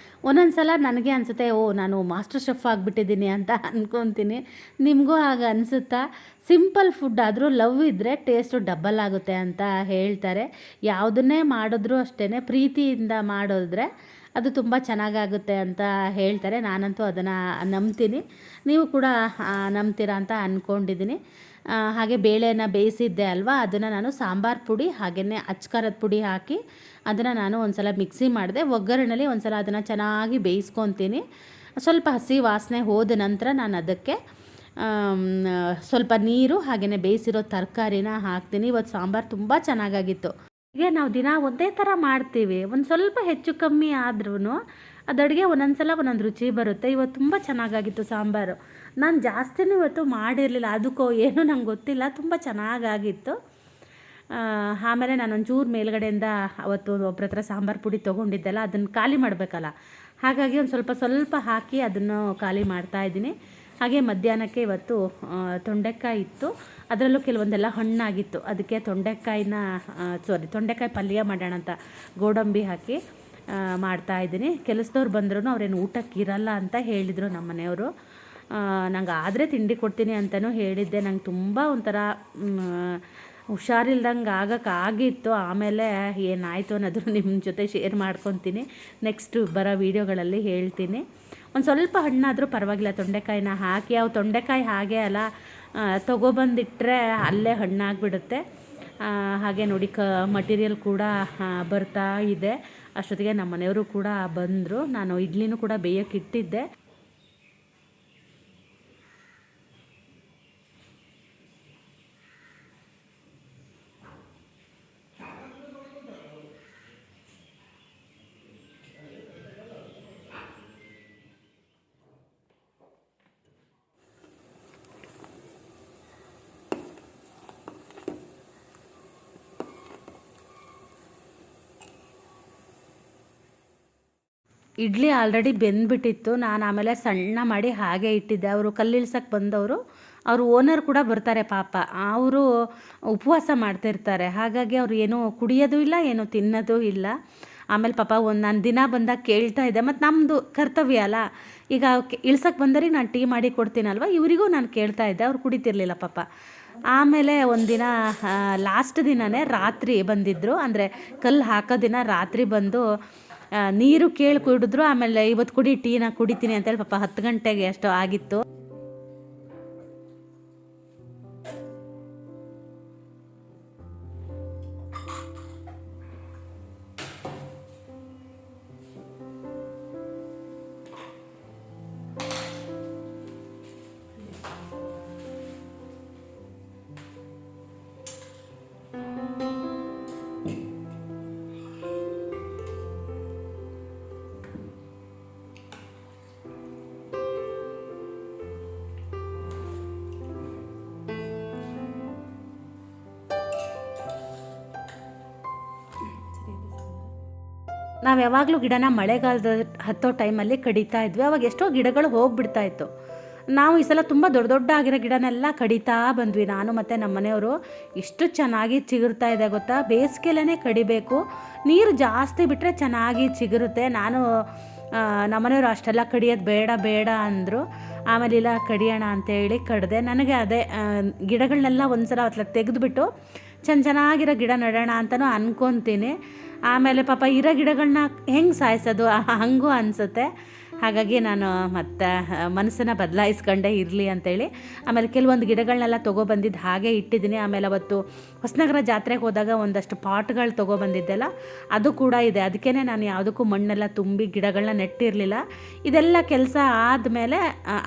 ಒಂದೊಂದು ಸಲ ನನಗೆ ಅನಿಸುತ್ತೆ, ನಾನು ಮಾಸ್ಟರ್ ಶೆಫ್ ಆಗಿಬಿಟ್ಟಿದ್ದೀನಿ ಅಂತ ಅಂದ್ಕೊತೀನಿ. ನಿಮಗೂ ಹಾಗೆ ಅನಿಸುತ್ತಾ? ಸಿಂಪಲ್ ಫುಡ್ ಆದರೂ ಲವ್ ಇದ್ದರೆ ಟೇಸ್ಟು ಡಬಲ್ ಆಗುತ್ತೆ ಅಂತ ಹೇಳ್ತಾರೆ. ಯಾವುದನ್ನೇ ಮಾಡಿದ್ರೂ ಅಷ್ಟೇ ಪ್ರೀತಿಯಿಂದ ಮಾಡಿದ್ರೆ ಅದು ತುಂಬ ಚೆನ್ನಾಗಾಗುತ್ತೆ ಅಂತ ಹೇಳ್ತಾರೆ. ನಾನಂತೂ ಅದನ್ನು ನಂಬ್ತೀನಿ, ನೀವು ಕೂಡ ನಂಬ್ತೀರಾ ಅಂತ ಅಂದ್ಕೊಂಡಿದ್ದೀನಿ. ಹಾಗೆ ಬೇಳೆನ ಬೇಯಿಸಿದ್ದೆ ಅಲ್ವಾ, ಅದನ್ನು ನಾನು ಸಾಂಬಾರು ಪುಡಿ ಹಾಗೆಯೇ ಅಚ್ಕಾರದ ಪುಡಿ ಹಾಕಿ ಅದನ್ನು ನಾನು ಒಂದು ಸಲ ಮಿಕ್ಸಿ ಮಾಡಿದೆ. ಒಗ್ಗರಣೆಲಿ ಒಂದು ಸಲ ಅದನ್ನು ಚೆನ್ನಾಗಿ ಬೇಯಿಸ್ಕೊತೀನಿ. ಸ್ವಲ್ಪ ಹಸಿ ವಾಸನೆ ಹೋದ ನಂತರ ನಾನು ಅದಕ್ಕೆ ಸ್ವಲ್ಪ ನೀರು ಹಾಗೆಯೇ ಬೇಯಿಸಿರೋ ತರಕಾರಿನ ಹಾಕ್ತೀನಿ. ಇವತ್ತು ಸಾಂಬಾರು ತುಂಬ ಚೆನ್ನಾಗಾಗಿತ್ತು. ಹೀಗೆ ನಾವು ದಿನ ಒಂದೇ ಥರ ಮಾಡ್ತೀವಿ, ಒಂದು ಸ್ವಲ್ಪ ಹೆಚ್ಚು ಕಮ್ಮಿ ಆದ್ರೂ ಅದು ಅಡುಗೆ ಒಂದೊಂದು ಸಲ ಒಂದೊಂದು ರುಚಿ ಬರುತ್ತೆ. ಇವತ್ತು ತುಂಬ ಚೆನ್ನಾಗಾಗಿತ್ತು ಸಾಂಬಾರು. ನಾನು ಜಾಸ್ತಿನೂ ಇವತ್ತು ಮಾಡಿರಲಿಲ್ಲ, ಅದಕ್ಕೋ ಏನೋ ನಂಗೆ ಗೊತ್ತಿಲ್ಲ, ತುಂಬ ಚೆನ್ನಾಗಾಗಿತ್ತು. ಆಮೇಲೆ ನಾನು ಒಂಚೂರು ಮೇಲ್ಗಡೆಯಿಂದ ಅವತ್ತು ಒಬ್ಬರ ಹತ್ರ ಸಾಂಬಾರು ಪುಡಿ ತೊಗೊಂಡಿದ್ದೆಲ್ಲ ಅದನ್ನು ಖಾಲಿ ಮಾಡಬೇಕಲ್ಲ, ಹಾಗಾಗಿ ಒಂದು ಸ್ವಲ್ಪ ಹಾಕಿ ಅದನ್ನು ಖಾಲಿ ಮಾಡ್ತಾಯಿದ್ದೀನಿ. ಹಾಗೆ ಮಧ್ಯಾಹ್ನಕ್ಕೆ ಇವತ್ತು ತೊಂಡೆಕಾಯಿ ಇತ್ತು, ಅದರಲ್ಲೂ ಕೆಲವೊಂದೆಲ್ಲ ಹಣ್ಣಾಗಿತ್ತು. ಅದಕ್ಕೆ ತೊಂಡೆಕಾಯಿ ಪಲ್ಯ ಮಾಡೋಣ ಅಂತ ಗೋಡಂಬಿ ಹಾಕಿ ಮಾಡ್ತಾಯಿದ್ದೀನಿ. ಕೆಲಸದವ್ರು ಬಂದ್ರೂ ಅವ್ರೇನು ಊಟಕ್ಕೆ ಇರಲ್ಲ ಅಂತ ಹೇಳಿದರು ನಮ್ಮ ಮನೆಯವರು. ನಂಗೆ ಆದರೆ ತಿಂಡಿ ಕೊಡ್ತೀನಿ ಅಂತಲೂ ಹೇಳಿದ್ದೆ. ನಂಗೆ ತುಂಬ ಒಂಥರ ಹುಷಾರಿಲ್ದಂಗೆ ಆಗಿತ್ತು. ಆಮೇಲೆ ಏನಾಯಿತು ಅನ್ನೋದು ನಿಮ್ಮ ಜೊತೆ ಶೇರ್ ಮಾಡ್ಕೊತೀನಿ, ನೆಕ್ಸ್ಟ್ ಬರೋ ವೀಡಿಯೋಗಳಲ್ಲಿ ಹೇಳ್ತೀನಿ. ಒಂದು ಸ್ವಲ್ಪ ಹಣ್ಣಾದರೂ ಪರವಾಗಿಲ್ಲ, ತೊಂಡೆಕಾಯಿನ ಹಾಕಿ, ಅವು ತೊಂಡೆಕಾಯಿ ಹಾಗೆ ಅಲ್ಲ ತೊಗೊಬಂದಿಟ್ಟರೆ ಅಲ್ಲೇ ಹಣ್ಣಾಗಿಬಿಡುತ್ತೆ. ಹಾಗೆ ನೋಡಿ ಮಟೀರಿಯಲ್ ಕೂಡ ಬರ್ತಾ ಇದೆ. ಅಷ್ಟೊತ್ತಿಗೆ ನಮ್ಮ ಮನೆಯವರು ಕೂಡ ಬಂದರು. ನಾನು ಇಡ್ಲಿನೂ ಕೂಡ ಬೇಯೋಕ್ಕಿಟ್ಟಿದ್ದೆ. ಇಡ್ಲಿ ಆಲ್ರೆಡಿ ಬೆಂದ್ಬಿಟ್ಟಿತ್ತು. ನಾನು ಆಮೇಲೆ ಸಣ್ಣ ಮಾಡಿ ಹಾಗೆ ಇಟ್ಟಿದ್ದೆ. ಅವರು ಕಲ್ಲಿಳ್ಸಕ್ಕೆ ಬಂದವರು, ಅವರು ಓನರ್ ಕೂಡ ಬರ್ತಾರೆ ಪಾಪ. ಅವರು ಉಪವಾಸ ಮಾಡ್ತಿರ್ತಾರೆ, ಹಾಗಾಗಿ ಅವರು ಏನೂ ಕುಡಿಯೋದು ಇಲ್ಲ, ಏನೂ ತಿನ್ನೋದು ಇಲ್ಲ. ಆಮೇಲೆ ಪಾಪ ನಾನು ದಿನ ಬಂದಾಗ ಕೇಳ್ತಾ ಇದ್ದೆ, ಮತ್ತು ನಮ್ಮದು ಕರ್ತವ್ಯ ಅಲ್ಲ, ಈಗ ಇಳ್ಸಕ್ಕೆ ಬಂದರಿಗೆ ನಾನು ಟೀ ಮಾಡಿ ಕೊಡ್ತೀನಲ್ವ, ಇವರಿಗೂ ನಾನು ಕೇಳ್ತಾ ಇದ್ದೆ. ಅವ್ರು ಕುಡಿತಿರ್ಲಿಲ್ಲ ಪಾಪ. ಆಮೇಲೆ ಒಂದಿನ ಲಾಸ್ಟ್ ದಿನವೇ ರಾತ್ರಿ ಬಂದಿದ್ದರು, ಅಂದರೆ ಕಲ್ಲು ಹಾಕೋ ದಿನ ರಾತ್ರಿ ಬಂದು ನೀರು ಕೇಳಿ ಕುಡಿದ್ರು. ಆಮೇಲೆ ಇವತ್ತು ಟೀನ ಕುಡಿತೀನಿ ಅಂತೇಳಿ ಪಾಪ 10 ಗಂಟೆಗೆ ಅಷ್ಟು ಆಗಿತ್ತು. ನಾವು ಯಾವಾಗಲೂ ಗಿಡನ ಮಳೆಗಾಲದ ಹತ್ತೋ ಟೈಮಲ್ಲಿ ಕಡಿತಾ ಇದ್ವಿ. ಅವಾಗ ಎಷ್ಟೋ ಗಿಡಗಳು ಹೋಗಿಬಿಡ್ತಾಯಿತ್ತು. ನಾವು ಈ ಸಲ ತುಂಬ ದೊಡ್ಡ ಆಗಿರೋ ಗಿಡನೆಲ್ಲ ಕಡಿತಾ ಬಂದ್ವಿ, ನಾನು ಮತ್ತು ನಮ್ಮ ಮನೆಯವರು. ಎಷ್ಟು ಚೆನ್ನಾಗಿ ಚಿಗುರ್ತಾ ಇದೆ ಗೊತ್ತಾ. ಬೇಸಿಗೆಲೇ ಕಡಿಬೇಕು, ನೀರು ಜಾಸ್ತಿ ಬಿಟ್ಟರೆ ಚೆನ್ನಾಗಿ ಚಿಗುರುತ್ತೆ. ನಮ್ಮ ಮನೆಯವರು ಅಷ್ಟೆಲ್ಲ ಕಡಿಯೋದು ಬೇಡ ಅಂದರು. ಆಮೇಲೆ ಇಲ್ಲ ಕಡಿಯೋಣ ಅಂತೇಳಿ ಕಡಿದೆ. ನನಗೆ ಅದೇ ಗಿಡಗಳನ್ನೆಲ್ಲ ಒಂದು ಸಲ ತೆಗೆದುಬಿಟ್ಟು ಚೆನ್ನಾಗಿರೋ ಗಿಡ ನೆಡೋಣ ಅಂತಲೂ ಅಂದ್ಕೊತೀನಿ. ಆಮೇಲೆ ಪಾಪ ಇರೋ ಗಿಡಗಳನ್ನ ಹೆಂಗೆ ಸಾಯಿಸೋದು ಹಂಗೂ ಅನಿಸುತ್ತೆ. ಹಾಗಾಗಿ ನಾನು ಮತ್ತೆ ಮನಸ್ಸನ್ನು ಬದಲಾಯಿಸ್ಕೊಂಡೇ ಇರಲಿ ಅಂತೇಳಿ ಆಮೇಲೆ ಕೆಲವೊಂದು ಗಿಡಗಳನ್ನೆಲ್ಲ ತೊಗೊಬಂದಿದ್ದು ಹಾಗೆ ಇಟ್ಟಿದ್ದೀನಿ. ಆಮೇಲೆ ಅವತ್ತು ಹೊಸನಗರ ಜಾತ್ರೆಗೆ ಹೋದಾಗ ಒಂದಷ್ಟು ಪಾಟ್ಗಳು ತೊಗೊಬಂದಿದ್ದೆಲ್ಲ ಅದು ಕೂಡ ಇದೆ. ಅದಕ್ಕೇ ನಾನು ಯಾವುದಕ್ಕೂ ಮಣ್ಣೆಲ್ಲ ತುಂಬಿ ಗಿಡಗಳನ್ನ ನೆಟ್ಟಿರಲಿಲ್ಲ. ಇದೆಲ್ಲ ಕೆಲಸ ಆದಮೇಲೆ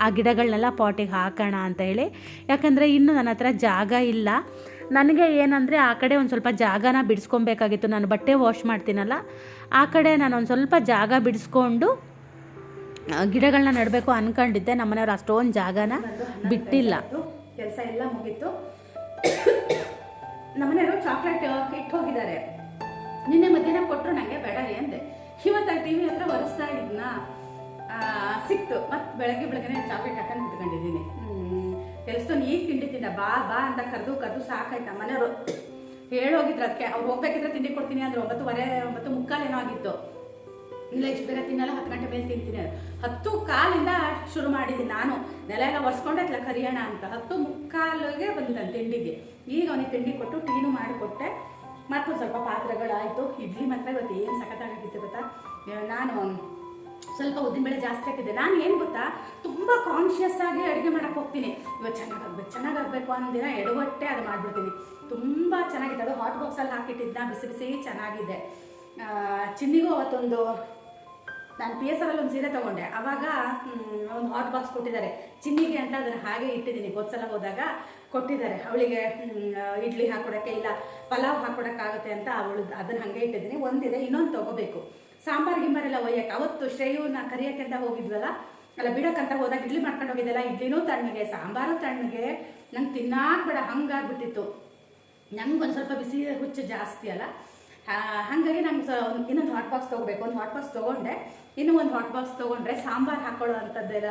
ಆ ಗಿಡಗಳನ್ನೆಲ್ಲ ಪಾಟಿಗೆ ಹಾಕೋಣ ಅಂತ ಹೇಳಿ. ಯಾಕಂದರೆ ಇನ್ನೂ ನನ್ನ ಹತ್ರ ಜಾಗ ಇಲ್ಲ. ನನಗೆ ಏನಂದರೆ ಆ ಕಡೆ ಒಂದು ಸ್ವಲ್ಪ ಜಾಗನ ಬಿಡಿಸ್ಕೊಬೇಕಾಗಿತ್ತು. ನಾನು ಬಟ್ಟೆ ವಾಶ್ ಮಾಡ್ತೀನಲ್ಲ, ಆ ಕಡೆ ನಾನು ಒಂದು ಸ್ವಲ್ಪ ಜಾಗ ಬಿಡಿಸ್ಕೊಂಡು ಗಿಡಗಳನ್ನ ನೆಡಬೇಕು ಅಂದ್ಕೊಂಡಿದ್ದೆ. ನಮ್ಮನೆಯವ್ರು ಅಷ್ಟೊಂದು ಜಾಗನ ಬಿಟ್ಟಿಲ್ಲ. ಕೆಲಸ ಎಲ್ಲ ಮುಗೀತು. ನಮ್ಮನೆಯವರು ಚಾಕ್ಲೇಟ್ ಇಟ್ಟು ಹೋಗಿದ್ದಾರೆ. ನಿನ್ನೆ ಮಧ್ಯಾಹ್ನ ಕೊಟ್ಟರು, ನನಗೆ ಬೇಡ ರೀ ಅಂದೆ. ಇವತ್ತು ಟಿ ವಿ ಹತ್ರ ಒರೆಸ್ತಾ ಇದ್ನ ಸಿಕ್ತು. ಮತ್ತು ಬೆಳಗ್ಗೆ ಚಾಕ್ಲೇಟ್ ಹಾಕೊಂಡು ಕುತ್ಕೊಂಡಿದ್ದೀನಿ. ಕೆಲಸದವ್ನು ಈಗ ತಿಂಡಿ ತಿಂದ ಬಾ ಅಂತ ಕರೆದು ಸಾಕಾಯ್ತು. ಮನೆಯವರು ಹೇಳೋಗಿದ್ರು, ಅದಕ್ಕೆ ಅವ್ರು ಹೋಗ್ಬೇಕಿದ್ರೆ ತಿಂಡಿ ಕೊಡ್ತೀನಿ ಅಂದ್ರೆ 9:15 ಏನೋ ಆಗಿತ್ತು. ಇಲ್ಲ ಇಷ್ಟು ಬೇರೆ ತಿನ್ನಲ್ಲ, 10 ಗಂಟೆ ಮೇಲೆ ತಿಂತೀನಿ. 10:15 ಶುರು ಮಾಡಿದ್ದೀನಿ ನಾನು. ನೆಲ ಎಲ್ಲ ಒರೆಸ್ಕೊಂಡೆ ಕರಿಯೋಣ ಅಂತ. 10:45ಗೆ ಬಂದಿದ್ದಾನೆ ತಿಂಡಿಗೆ. ಈಗ ಅವನಿಗೆ ತಿಂಡಿ ಕೊಟ್ಟು ಟೀನು ಮಾಡಿಕೊಟ್ಟೆ. ಮತ್ತು ಸ್ವಲ್ಪ ಪಾತ್ರೆಗಳಾಯಿತು. ಇಡ್ಲಿ ಮಾತ್ರ ಇವತ್ತು ಏನು ಸಖತ್ತಾಗಿತ್ತು ಗೊತ್ತಾ. ನಾನು ಸ್ವಲ್ಪ ಉದ್ದಿನಬೇಳೆ ಜಾಸ್ತಿ ಹಾಕಿದ್ದೆ. ನಾನು ಏನು ಗೊತ್ತಾ, ತುಂಬ ಕಾನ್ಷಿಯಸ್ ಆಗಿ ಅಡುಗೆ ಮಾಡೋಕ್ಕೆ ಹೋಗ್ತೀನಿ. ಇವತ್ತು ಚೆನ್ನಾಗಾಗಬೇಕು ಅಂದಿನ ಎಡವಟ್ಟೆ ಅದು ಮಾಡಿಬಿಡ್ತೀನಿ. ತುಂಬ ಚೆನ್ನಾಗಿತ್ತು. ಅದು ಹಾಟ್ ಬಾಕ್ಸಲ್ಲಿ ಹಾಕಿಟ್ಟಿದ್ದ ಬಿಸಿ ಚೆನ್ನಾಗಿದೆ. ಚಿನ್ನಿಗೂ ಅವತ್ತೊಂದು ನಾನು ಪಿ ಎಸ್ ಆರಲ್ಲಿ ಒಂದು ಸೀರೆ ತೊಗೊಂಡೆ. ಆವಾಗ ಒಂದು ಹಾಟ್ ಬಾಕ್ಸ್ ಕೊಟ್ಟಿದ್ದಾರೆ ಚಿನ್ನಿಗೆ ಅಂತ, ಅದನ್ನು ಹಾಗೆ ಇಟ್ಟಿದ್ದೀನಿ. ಹೋದ್ಸಲ ಹೋದಾಗ ಕೊಟ್ಟಿದ್ದಾರೆ ಅವಳಿಗೆ ಇಡ್ಲಿ ಹಾಕೊಡೋಕ್ಕೆ ಇಲ್ಲ ಪಲಾವ್ ಹಾಕೊಡೋಕ್ಕಾಗುತ್ತೆ ಅಂತ ಅವಳು ಅದನ್ನು ಹಾಗೆ ಇಟ್ಟಿದ್ದೀನಿ. ಒಂದಿದೆ, ಇನ್ನೊಂದು ತೊಗೋಬೇಕು. ಸಾಂಬಾರು ಗಿಂಬಾರೆಲ್ಲ ಒಯ್ಯಕ್ಕೆ ಅವತ್ತು ಶ್ರೇಯುನ ಕರಿಯೋಕ್ಕೆ ಅಂತ ಹೋಗಿದ್ವಲ್ಲ, ಅಲ್ಲ ಬಿಡೋಕ್ಕಂತ ಹೋದಾಗ ಇಡ್ಲಿ ಮಾಡ್ಕೊಂಡು ಹೋಗಿದ್ದಲ್ಲ, ಇಡ್ಲಿನೂ ತಣ್ಣಗೆ ಸಾಂಬಾರು ತಣ್ಣಗೆ, ನಂಗೆ ತಿನ್ನಾಕ ಬೇಡ ಹಂಗಾಗ್ಬಿಟ್ಟಿತ್ತು. ನಂಗೆ ಒಂದು ಸ್ವಲ್ಪ ಬಿಸಿ ಹುಚ್ಚು ಜಾಸ್ತಿ ಅಲ್ಲ, ಹಾಗಾಗಿ ನಂಗೆ ಇನ್ನೊಂದು ಹಾಟ್ ಬಾಕ್ಸ್ ತೊಗೋಬೇಕು. ಒಂದು ಹಾಟ್ ಬಾಕ್ಸ್ ತೊಗೊಂಡೆ, ಇನ್ನೂ ಒಂದು ಹಾಟ್ ಬಾಕ್ಸ್ ತೊಗೊಂಡ್ರೆ ಸಾಂಬಾರು ಹಾಕೊಳ್ಳೋ ಅಂಥದ್ದೆಲ್ಲ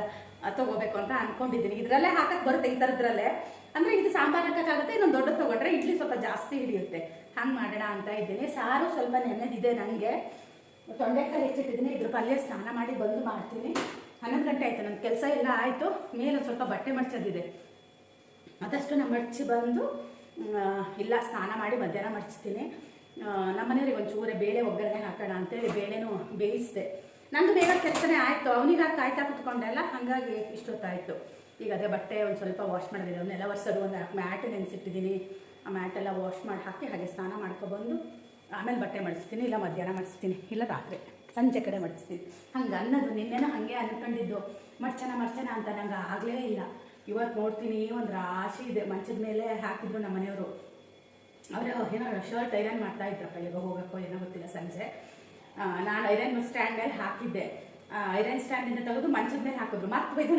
ತೊಗೋಬೇಕು ಅಂತ ಅಂದ್ಕೊಂಡಿದ್ದೀನಿ. ಇದರಲ್ಲೇ ಹಾಕಕ್ಕೆ ಬರುತ್ತೆ, ಈ ಥರದ್ರಲ್ಲೇ. ಅಂದರೆ ಇದು ಸಾಂಬಾರು ಹಾಕೋಕ್ಕಾಗುತ್ತೆ, ಇನ್ನೊಂದು ದೊಡ್ಡ ತೊಗೊಂಡ್ರೆ ಇಡ್ಲಿ ಸ್ವಲ್ಪ ಜಾಸ್ತಿ ಹಿಡಿಯುತ್ತೆ. ಹಂಗೆ ಮಾಡೋಣ ಅಂತ ಇದ್ದೀನಿ. ಸಾರು ಸ್ವಲ್ಪ ನೆನೆದಿದೆ, ನನಗೆ ತೊಂಡೆಕಾಯಿ ಹೆಚ್ಚಿಟ್ಟಿದ್ದೀನಿ. ಇದ್ರ ಪಲ್ಯ ಸ್ನಾನ ಮಾಡಿ ಬಂದು ಮಾಡ್ತೀನಿ. 11 ಗಂಟೆ ಆಯಿತು, ನನ್ನ ಕೆಲಸ ಎಲ್ಲ ಆಯಿತು. ಮೇಲೊಂದು ಸ್ವಲ್ಪ ಬಟ್ಟೆ ಮಡ್ಚೋದಿದೆ, ಅದಷ್ಟು ನಾನು ಮಡ್ಚಿ ಬಂದು ಇಲ್ಲ ಸ್ನಾನ ಮಾಡಿ ಮಧ್ಯಾಹ್ನ ಮಡ್ಚ್ತೀನಿ. ನಮ್ಮ ಮನೆಯವ್ರಿಗೆ ಒಂಚೂರೆ ಬೇಳೆ ಒಗ್ಗರಣೆ ಹಾಕೋಣ ಅಂತೇಳಿ ಬೇಳೆನೂ ಬೇಯಿಸಿದೆ. ನಂದು ಬೇಗ ಕೆಲಸನೇ ಆಯಿತು, ಅವನಿಗಾಗಿ ಕಾಯ್ತಾ ಕುತ್ಕೊಂಡೆಲ್ಲ, ಹಾಗಾಗಿ ಇಷ್ಟೊತ್ತಾಯಿತು. ಈಗ ಅದೇ ಬಟ್ಟೆ ಒಂದು ಸ್ವಲ್ಪ ವಾಶ್ ಮಾಡೋದಿದೆ, ಅವನ್ನೆಲ್ಲ ಒರೆಸೋದು. ಒಂದು ಮ್ಯಾಟ್ ನೆನೆಸಿಟ್ಟಿದ್ದೀನಿ, ಆ ಮ್ಯಾಟೆಲ್ಲ ವಾಶ್ ಮಾಡಿ ಹಾಕಿ ಹಾಗೆ ಸ್ನಾನ ಮಾಡ್ಕೊಬಂದು ಆಮೇಲೆ ಬಟ್ಟೆ ಮಡಿಸ್ತೀನಿ. ಇಲ್ಲ ಮಧ್ಯಾಹ್ನ ಮಡಿಸ್ತೀನಿ, ಇಲ್ಲ ರಾತ್ರಿ ಸಂಜೆ ಕಡೆ ಮಡಿಸ್ತೀನಿ. ಹಂಗೆ ಅನ್ನೋದು ನಿನ್ನೆನೂ ಹಾಗೆ ಅಂದ್ಕೊಂಡಿದ್ದು ಮಡ್ಚನ ಅಂತ, ನಂಗೆ ಆಗಲೇ ಇಲ್ಲ. ಇವತ್ತು ನೋಡ್ತೀನಿ ಒಂದು ರಾಶಿ ಇದೆ ಮಂಚದ ಮೇಲೆ ಹಾಕಿದ್ರು ನಮ್ಮ ಮನೆಯವರು. ಅವರು ಏನೋ ಶರ್ಟ್ ಐರನ್ ಮಾಡ್ತಾ ಇದ್ರಪ್ಪ, ಈಗ ಹೋಗೋಕ್ಕೋ ಏನೋ ಗೊತ್ತಿಲ್ಲ. ಸಂಜೆ ನಾನು ಐರನ್ ಸ್ಟ್ಯಾಂಡ್ ಮೇಲೆ ಹಾಕಿದ್ದೆ, ಐರನ್ ಸ್ಟ್ಯಾಂಡಿಂದ ತೆಗೆದು ಮಂಚದ ಮೇಲೆ ಹಾಕಿದ್ರು. ಮತ್ತೆ ಬೈದು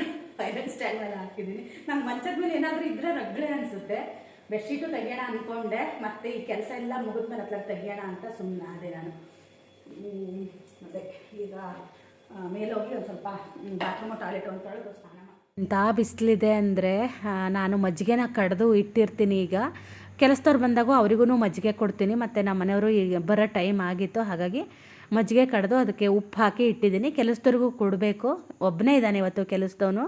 ಐರನ್ ಸ್ಟ್ಯಾಂಡ್ ಮೇಲೆ ಹಾಕಿದ್ದೀನಿ. ನಂಗೆ ಮಂಚದ ಮೇಲೆ ಏನಾದರೂ ಇದ್ದರೆ ರಗ್ಳೆ ಅನಿಸುತ್ತೆ. ಬೆಡ್ಶೀಟು ತೆಗಿಯೋಣ ಅಂದ್ಕೊಂಡೆ, ಮತ್ತು ಈ ಕೆಲಸ ಎಲ್ಲ ಮುಗಿದ್ಮೇಲೆ ಹತ್ರ ತೆಗಿಯೋಣ ಅಂತ ಸುಮ್ಮನೆ ಅದೇ ನಾನು. ಮತ್ತು ಈಗ ಮೇಲೋಗಿ ಒಂದು ಸ್ವಲ್ಪ ಬಾತ್ರೂಮು ಟಾಯ್ಲೆಟ್ ಒಂದು ತೊಳೆದು ಸ್ನಾನ ಮಾಡಿ. ಇಂಥ ಬಿಸಿಲಿದೆ ಅಂದರೆ ನಾನು ಮಜ್ಜಿಗೆನ ಕಡ್ದು ಇಟ್ಟಿರ್ತೀನಿ. ಈಗ ಕೆಲಸದವ್ರು ಬಂದಾಗೂ ಅವರಿಗೂ ಮಜ್ಜಿಗೆ ಕೊಡ್ತೀನಿ. ಮತ್ತು ನಮ್ಮ ಮನೆಯವರು ಈಗ ಬರೋ ಟೈಮ್ ಆಗಿತ್ತು, ಹಾಗಾಗಿ ಮಜ್ಜಿಗೆ ಕಡ್ದು ಅದಕ್ಕೆ ಉಪ್ಪು ಹಾಕಿ ಇಟ್ಟಿದ್ದೀನಿ. ಕೆಲಸದವ್ರಿಗೂ ಕೊಡಬೇಕು, ಒಬ್ಬನೇ ಇದ್ದಾನೆ ಇವತ್ತು ಕೆಲಸದವನು.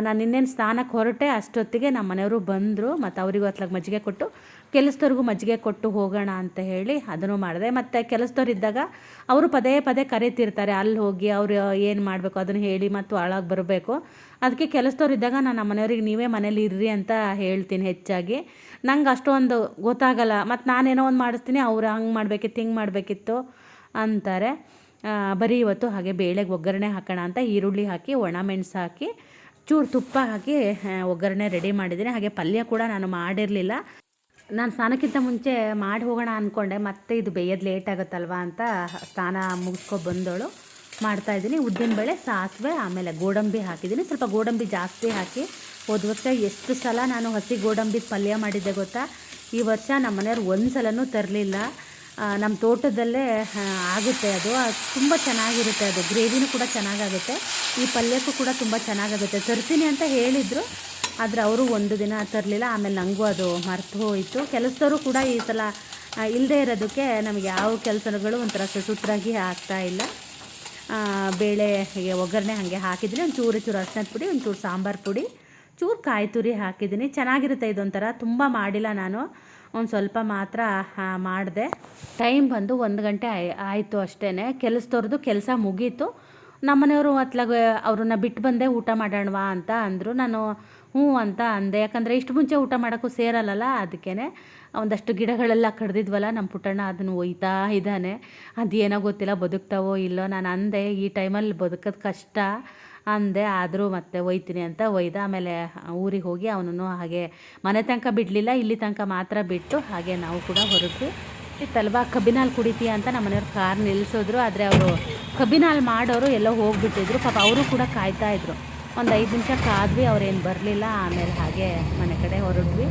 ನಾನು ಇನ್ನೇನು ಸ್ನಾನಕ್ಕೆ ಹೊರಟೆ ಅಷ್ಟೊತ್ತಿಗೆ ನಮ್ಮ ಮನೆಯವರು ಬಂದರು. ಮತ್ತು ಅವರಿಗೂ ಅತ್ಲಾಗ ಮಜ್ಜಿಗೆ ಕೊಟ್ಟು ಕೆಲಸದವ್ರಿಗೂ ಮಜ್ಜಿಗೆ ಕೊಟ್ಟು ಹೋಗೋಣ ಅಂತ ಹೇಳಿ ಅದನ್ನು ಮಾಡಿದೆ. ಮತ್ತು ಕೆಲಸದವ್ರು ಇದ್ದಾಗ ಅವರು ಪದೇ ಪದೇ ಕರೀತಿರ್ತಾರೆ, ಅಲ್ಲಿ ಹೋಗಿ ಅವರು ಏನು ಮಾಡಬೇಕು ಅದನ್ನು ಹೇಳಿ ಮತ್ತು ಹಾಳಾಗಿ ಬರಬೇಕು. ಅದಕ್ಕೆ ಕೆಲಸದವ್ರು ಇದ್ದಾಗ ನಾನು ನಮ್ಮ ಮನೆಯವ್ರಿಗೆ ನೀವೇ ಮನೇಲಿ ಇರ್ರಿ ಅಂತ ಹೇಳ್ತೀನಿ ಹೆಚ್ಚಾಗಿ. ನಂಗೆ ಅಷ್ಟೊಂದು ಗೊತ್ತಾಗಲ್ಲ, ಮತ್ತು ನಾನೇನೋ ಒಂದು ಮಾಡಿಸ್ತೀನಿ, ಅವ್ರು ಹಂಗೆ ಮಾಡಬೇಕಿತ್ತು ಹಿಂಗೆ ಮಾಡಬೇಕಿತ್ತು ಅಂತಾರೆ. ಬರೀ ಇವತ್ತು ಹಾಗೆ ಬೇಳೆಗೆ ಒಗ್ಗರಣೆ ಹಾಕೋಣ ಅಂತ ಈರುಳ್ಳಿ ಹಾಕಿ ಒಣಮೆಣಸು ಹಾಕಿ ಚೂರು ತುಪ್ಪ ಹಾಕಿ ಒಗ್ಗರಣೆ ರೆಡಿ ಮಾಡಿದ್ದೀನಿ. ಹಾಗೆ ಪಲ್ಯ ಕೂಡ ನಾನು ಮಾಡಿರಲಿಲ್ಲ. ನಾನು ಸ್ನಾನಕ್ಕಿಂತ ಮುಂಚೆ ಮಾಡಿ ಹೋಗೋಣ ಅಂದ್ಕೊಂಡೆ, ಮತ್ತೆ ಇದು ಬೇಯೋದು ಲೇಟ್ ಆಗುತ್ತಲ್ವ ಅಂತ ಸ್ನಾನ ಮುಗಿಸ್ಕೊಬಂದವಳು ಮಾಡ್ತಾಯಿದ್ದೀನಿ. ಉದ್ದಿನಬೇಳೆ, ಸಾಸಿವೆ, ಆಮೇಲೆ ಗೋಡಂಬಿ ಹಾಕಿದ್ದೀನಿ. ಸ್ವಲ್ಪ ಗೋಡಂಬಿ ಜಾಸ್ತಿ ಹಾಕಿ. ಹೋದ ವರ್ಷ ಎಷ್ಟು ಸಲ ನಾನು ಹಸಿ ಗೋಡಂಬಿ ಪಲ್ಯ ಮಾಡಿದ್ದೆ ಗೊತ್ತಾ. ಈ ವರ್ಷ ನಮ್ಮ ಮನೆಯವ್ರು ಒಂದು ಸಲನೂ ತರಲಿಲ್ಲ. ನಮ್ಮ ತೋಟದಲ್ಲೇ ಆಗುತ್ತೆ ಅದು ತುಂಬ ಚೆನ್ನಾಗಿರುತ್ತೆ. ಅದು ಗ್ರೇವಿನೂ ಕೂಡ ಚೆನ್ನಾಗಾಗುತ್ತೆ, ಈ ಪಲ್ಯಕ್ಕೂ ಕೂಡ ತುಂಬ ಚೆನ್ನಾಗಾಗುತ್ತೆ. ತರ್ತೀನಿ ಅಂತ ಹೇಳಿದರು, ಆದರೆ ಅವರು ಒಂದು ದಿನ ತರಲಿಲ್ಲ. ಆಮೇಲೆ ನನಗೂ ಅದು ಮರ್ತು ಹೋಯಿತು. ಕೆಲಸದವರು ಕೂಡ ಈ ಸಲ ಇಲ್ಲದೆ ಇರೋದಕ್ಕೆ ನಮಗೆ ಯಾವ ಕೆಲಸಗಳು ಒಂಥರ ಸುಸೂತ್ರಾಗಿ ಆಗ್ತಾಯಿಲ್ಲ. ಬೇಳೆ ಹೀಗೆ ಒಗ್ಗರಣೆ ಹಾಗೆ ಹಾಕಿದ್ದೀನಿ. ಒಂದು ಚೂರು ಅರಿಶಿನದ ಪುಡಿ, ಒಂದು ಚೂರು ಸಾಂಬಾರು ಪುಡಿ, ಚೂರು ಕಾಯಿ ತುರಿ ಹಾಕಿದ್ದೀನಿ. ಚೆನ್ನಾಗಿರುತ್ತೆ ಇದೊಂಥರ. ತುಂಬ ಮಾಡಿಲ್ಲ ನಾನು, ಒಂದು ಸ್ವಲ್ಪ ಮಾತ್ರ ಮಾಡಿದೆ. ಟೈಮ್ ಬಂದು 1 ಗಂಟೆ ಆಯಿತು ಅಷ್ಟೇ. ಕೆಲಸದವ್ರದ್ದು ಕೆಲಸ ಮುಗೀತು. ನಮ್ಮನೆಯವರು ಅತ್ಲಾಗ ಅವ್ರನ್ನ ಬಿಟ್ಟು ಬಂದೆ ಊಟ ಮಾಡೋಣವಾ ಅಂತ ಅಂದರು. ನಾನು ಹ್ಞೂ ಅಂತ ಅಂದೆ, ಯಾಕಂದರೆ ಇಷ್ಟು ಮುಂಚೆ ಊಟ ಮಾಡೋಕ್ಕೂ ಸೇರಲ್ಲಲ್ಲ. ಅದಕ್ಕೇ ಒಂದಷ್ಟು ಗಿಡಗಳೆಲ್ಲ ಕಡ್ದಿದ್ವಲ್ಲ ನಮ್ಮ ಪುಟ್ಟಣ್ಣ, ಅದನ್ನು ಒಯ್ತಾ ಇದ್ದಾನೆ. ಅದೇನೋ ಗೊತ್ತಿಲ್ಲ ಬದುಕ್ತಾವೋ ಇಲ್ಲೋ. ನಾನು ಅಂದೆ ಈ ಟೈಮಲ್ಲಿ ಬದುಕೋದು ಕಷ್ಟ ಅಂದೆ, ಆದರೂ ಮತ್ತೆ ಒಯ್ತೀನಿ ಅಂತ ಒಯ್ದ. ಆಮೇಲೆ ಊರಿಗೆ ಹೋಗಿ ಅವನನ್ನು ಹಾಗೆ ಮನೆ ತನಕ ಬಿಡಲಿಲ್ಲ, ಇಲ್ಲಿ ತನಕ ಮಾತ್ರ ಬಿಟ್ಟು ಹಾಗೆ ನಾವು ಕೂಡ ಹೊರಟ್ವಿ. ಇತ್ತಲ್ವಾ ಕಬ್ಬಿನಾಲ್ ಕುಡಿತೀಯ ಅಂತ ನಮ್ಮ ಮನೆಯವ್ರು ಕಾರ್ ನಿಲ್ಲಿಸಿದ್ರು. ಆದರೆ ಅವರು ಕಬ್ಬಿನಾಲ್ ಮಾಡೋರು ಎಲ್ಲೋ ಹೋಗಿಬಿಟ್ಟಿದ್ರು. ಪಾಪ ಅವರು ಕೂಡ ಕಾಯ್ತಾಯಿದ್ರು. ಒಂದು 5 ನಿಮಿಷ ಕಾದ್ವಿ, ಅವ್ರೇನು ಬರಲಿಲ್ಲ. ಆಮೇಲೆ ಹಾಗೆ ಮನೆ ಕಡೆ ಹೊರಟ್ವಿ.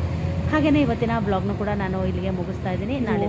ಹಾಗೆಯೇ ಇವತ್ತಿನ ಬ್ಲಾಗ್ನು ಕೂಡ ನಾನು ಇಲ್ಲಿಗೆ ಮುಗಿಸ್ತಾ ಇದ್ದೀನಿ. ನಾಳೆ